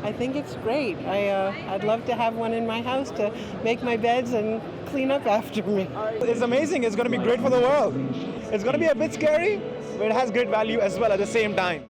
I think it's great. I'd love to have one in my house to make my beds and clean up after me. It's amazing. It's going to be great for the world. It's going to be a bit scary, but it has great value as well at the same time.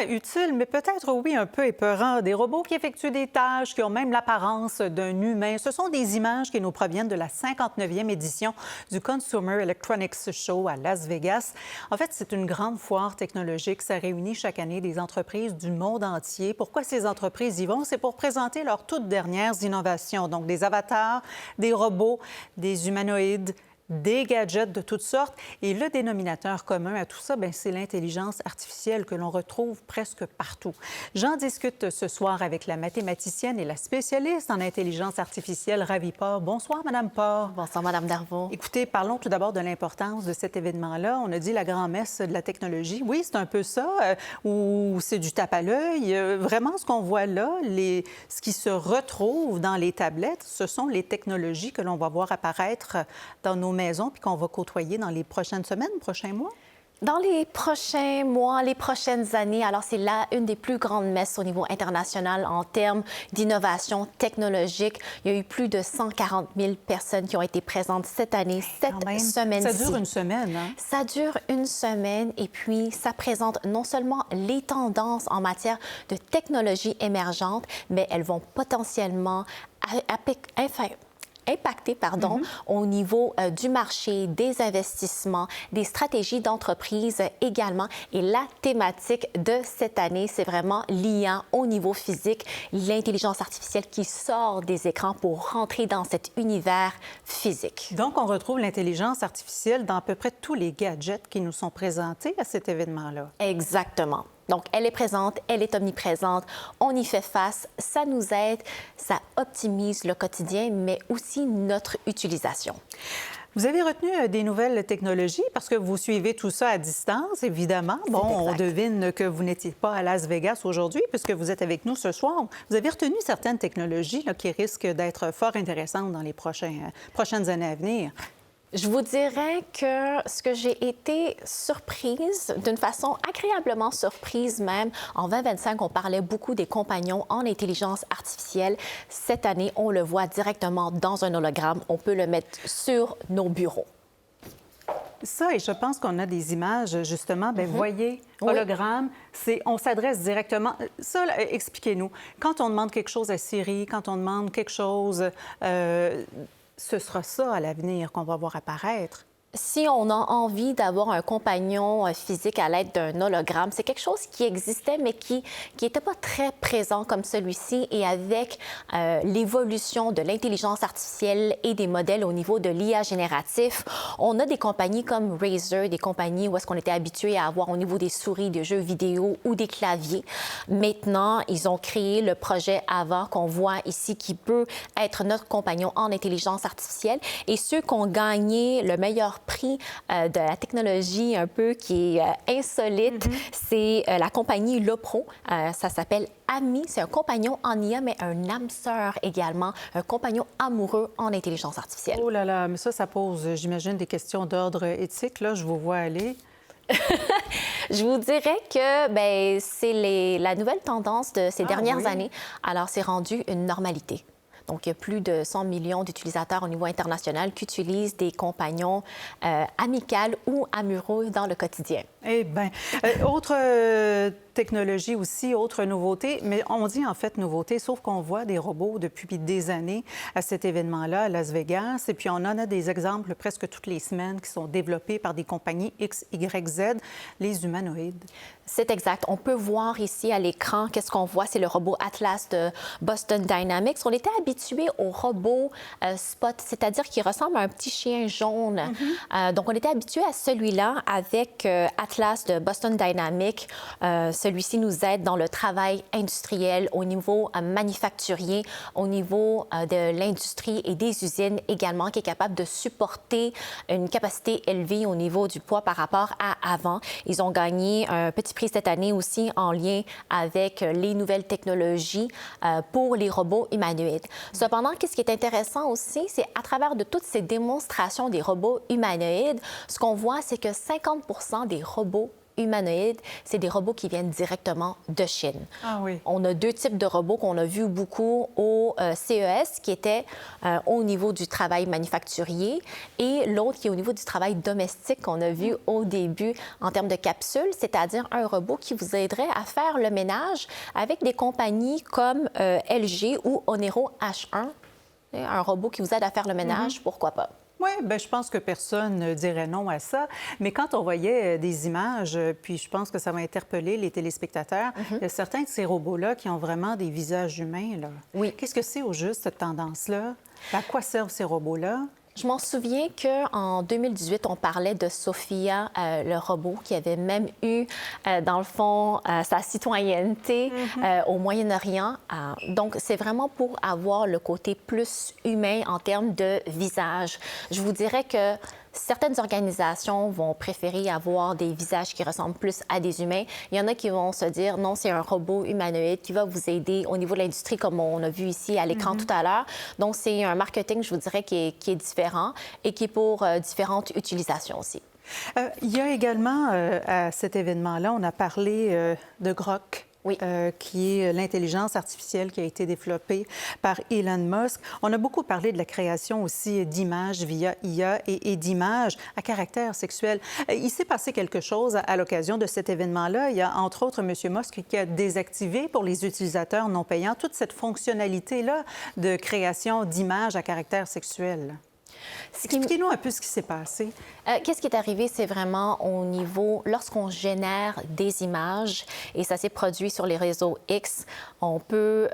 Utile, mais peut-être, oui, un peu épeurant. Des robots qui effectuent des tâches, qui ont même l'apparence d'un humain. Ce sont des images qui nous proviennent de la 59e édition du Consumer Electronics Show à Las Vegas. En fait, c'est une grande foire technologique. Ça réunit chaque année des entreprises du monde entier. Pourquoi ces entreprises y vont? C'est pour présenter leurs toutes dernières innovations. Donc, des avatars, des robots, des humanoïdes, des gadgets de toutes sortes. Et le dénominateur commun à tout ça, c'est l'intelligence artificielle que l'on retrouve presque partout. J'en discute ce soir avec la mathématicienne et la spécialiste en intelligence artificielle, Ravi Paur. Bonsoir, Madame Paur. Bonsoir, Madame Darvaux. Écoutez, parlons tout d'abord de l'importance de cet événement-là. On a dit la grand-messe de la technologie. Oui, c'est un peu ça, où c'est du tape à l'œil. Vraiment, ce qu'on voit là, ce qui se retrouve dans les tablettes, ce sont les technologies que l'on va voir apparaître dans nos maison puis qu'on va côtoyer dans les prochaines semaines, prochains mois? Dans les prochains mois, les prochaines années, alors c'est là une des plus grandes messes au niveau international en termes d'innovation technologique. Il y a eu plus de 140 000 personnes qui ont été présentes cette année, cette semaine-ci. Ça dure une semaine, hein? Ça dure une semaine et puis ça présente non seulement les tendances en matière de technologie émergente, mais elles vont potentiellement impacté au niveau du marché, des investissements, des stratégies d'entreprise également. Et la thématique de cette année, c'est vraiment l'IA au niveau physique, l'intelligence artificielle qui sort des écrans pour rentrer dans cet univers physique. Donc, on retrouve l'intelligence artificielle dans à peu près tous les gadgets qui nous sont présentés à cet événement-là. Exactement. Donc, elle est présente, elle est omniprésente, on y fait face, ça nous aide, ça optimise le quotidien, mais aussi notre utilisation. Vous avez retenu des nouvelles technologies parce que vous suivez tout ça à distance, évidemment. Bon, on devine que vous n'étiez pas à Las Vegas aujourd'hui puisque vous êtes avec nous ce soir. Vous avez retenu certaines technologies là, qui risquent d'être fort intéressantes dans les prochaines années à venir. Je vous dirais que ce que j'ai été surprise, d'une façon agréablement surprise même, en 2025, on parlait beaucoup des compagnons en intelligence artificielle. Cette année, on le voit directement dans un hologramme. On peut le mettre sur nos bureaux. Ça, et je pense qu'on a des images, justement. Bien, voyez, hologramme, on s'adresse directement. Ça, expliquez-nous. Quand on demande quelque chose à Siri, quand on demande quelque chose... ce sera ça à l'avenir qu'on va voir apparaître. Si on a envie d'avoir un compagnon physique à l'aide d'un hologramme, c'est quelque chose qui existait, mais qui n'était pas très présent comme celui-ci. Et avec l'évolution de l'intelligence artificielle et des modèles au niveau de l'IA génératif, on a des compagnies comme Razer, des compagnies où est-ce qu'on était habitué à avoir au niveau des souris, des jeux vidéo ou des claviers. Maintenant, ils ont créé le projet Ava qu'on voit ici, qui peut être notre compagnon en intelligence artificielle. Et ceux qui ont gagné le meilleur prix de la technologie un peu qui est insolite, c'est la compagnie Lopro. Ça s'appelle Ami. C'est un compagnon en IA, mais un âme sœur également, un compagnon amoureux en intelligence artificielle. Oh là là, mais ça pose, j'imagine, des questions d'ordre éthique. Là, je vous vois aller. Je vous dirais que c'est la nouvelle tendance de ces dernières années. Alors, c'est rendu une normalité. Donc, il y a plus de 100 millions d'utilisateurs au niveau international qui utilisent des compagnons amicaux ou amoureux dans le quotidien. Eh bien, autre technologie aussi, autre nouveauté, mais on dit en fait nouveauté, sauf qu'on voit des robots depuis des années à cet événement-là, à Las Vegas, et puis on en a des exemples presque toutes les semaines qui sont développés par des compagnies X, Y, Z, les humanoïdes. C'est exact. On peut voir ici à l'écran, qu'est-ce qu'on voit? C'est le robot Atlas de Boston Dynamics. On était habitué au robot Spot, c'est-à-dire qu'il ressemble à un petit chien jaune. Donc, on était habitué à celui-là avec Atlas de Boston Dynamics. Celui-ci nous aide dans le travail industriel au niveau manufacturier, au niveau de l'industrie et des usines également, qui est capable de supporter une capacité élevée au niveau du poids par rapport à avant. Ils ont gagné un petit prix cette année aussi en lien avec les nouvelles technologies pour les robots humanoïdes. Cependant, ce qui est intéressant aussi, c'est à travers de toutes ces démonstrations des robots humanoïdes, ce qu'on voit, c'est que 50 des robots humanoïdes, c'est des robots qui viennent directement de Chine. Ah oui. On a deux types de robots qu'on a vus beaucoup au CES, qui étaient au niveau du travail manufacturier, et l'autre qui est au niveau du travail domestique qu'on a vu au début en termes de capsule, c'est-à-dire un robot qui vous aiderait à faire le ménage avec des compagnies comme LG ou Onero H1. Un robot qui vous aide à faire le ménage, pourquoi pas? Oui, bien, je pense que personne ne dirait non à ça. Mais quand on voyait des images, puis je pense que ça va interpeller les téléspectateurs, il y a certains de ces robots-là qui ont vraiment des visages humains, là. Oui. Qu'est-ce que c'est au juste, cette tendance-là? À quoi servent ces robots-là? Je m'en souviens qu'en 2018, on parlait de Sophia, le robot, qui avait même eu, dans le fond, sa citoyenneté au Moyen-Orient. Donc, c'est vraiment pour avoir le côté plus humain en termes de visage. Je vous dirais que certaines organisations vont préférer avoir des visages qui ressemblent plus à des humains. Il y en a qui vont se dire, non, c'est un robot humanoïde qui va vous aider au niveau de l'industrie, comme on a vu ici à l'écran tout à l'heure. Donc, c'est un marketing, je vous dirais, qui est différent et qui est pour différentes utilisations aussi. Il y a également, à cet événement-là, on a parlé de Grok. Oui. Qui est l'intelligence artificielle qui a été développée par Elon Musk. On a beaucoup parlé de la création aussi d'images via IA et d'images à caractère sexuel. Il s'est passé quelque chose à l'occasion de cet événement-là. Il y a entre autres M. Musk qui a désactivé pour les utilisateurs non payants toute cette fonctionnalité-là de création d'images à caractère sexuel. Expliquez-nous un peu ce qui s'est passé. Qu'est-ce qui est arrivé, c'est vraiment au niveau, lorsqu'on génère des images, et ça s'est produit sur les réseaux X, on peut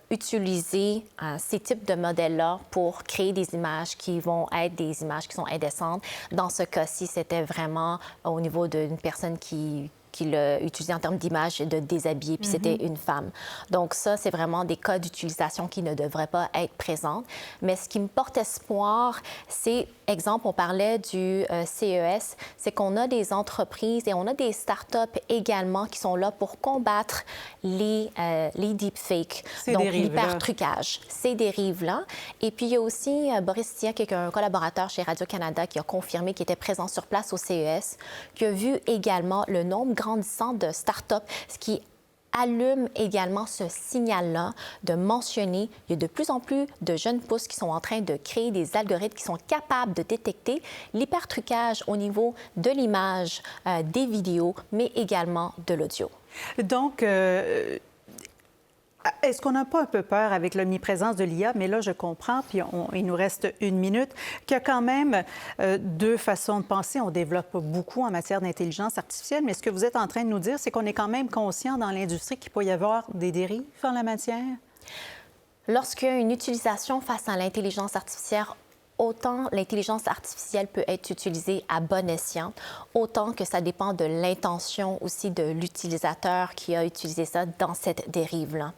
utiliser ces types de modèles-là pour créer des images qui vont être des images qui sont indécentes. Dans ce cas-ci, c'était vraiment au niveau d'une personne qui l'a utilisé en termes d'image et de déshabiller, puis c'était une femme. Donc ça, c'est vraiment des cas d'utilisation qui ne devraient pas être présents. Mais ce qui me porte espoir, c'est, exemple, on parlait du CES, c'est qu'on a des entreprises et on a des startups également qui sont là pour combattre les deepfakes, donc l'hypertrucage, ces dérives-là. Et puis, il y a aussi Boris Tia, qui est un collaborateur chez Radio-Canada, qui a confirmé qu'il était présent sur place au CES, qui a vu également le nombre grandissant de start-up, ce qui allume également ce signal-là de mentionner il y a de plus en plus de jeunes pousses qui sont en train de créer des algorithmes qui sont capables de détecter l'hypertrucage au niveau de l'image, des vidéos, mais également de l'audio. Donc, est-ce qu'on n'a pas un peu peur avec l'omniprésence de l'IA? Mais là, je comprends, puis il nous reste une minute, qu'il y a quand même deux façons de penser. On développe beaucoup en matière d'intelligence artificielle, mais ce que vous êtes en train de nous dire, c'est qu'on est quand même conscient dans l'industrie qu'il peut y avoir des dérives en la matière? Lorsqu'il y a une utilisation face à l'intelligence artificielle, autant l'intelligence artificielle peut être utilisée à bon escient, autant que ça dépend de l'intention aussi de l'utilisateur qui a utilisé ça dans cette dérive-là.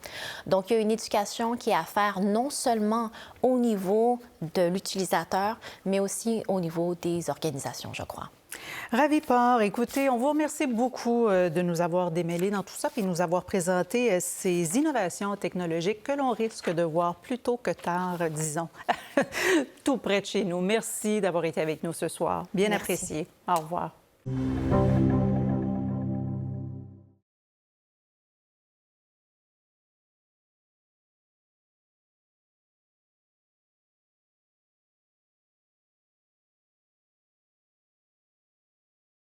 Donc, il y a une éducation qui est à faire non seulement au niveau de l'utilisateur, mais aussi au niveau des organisations, je crois. Raviport, écoutez, on vous remercie beaucoup de nous avoir démêlés dans tout ça et de nous avoir présenté ces innovations technologiques que l'on risque de voir plus tôt que tard, disons, tout près de chez nous. Merci d'avoir été avec nous ce soir. Bien apprécié. Au revoir.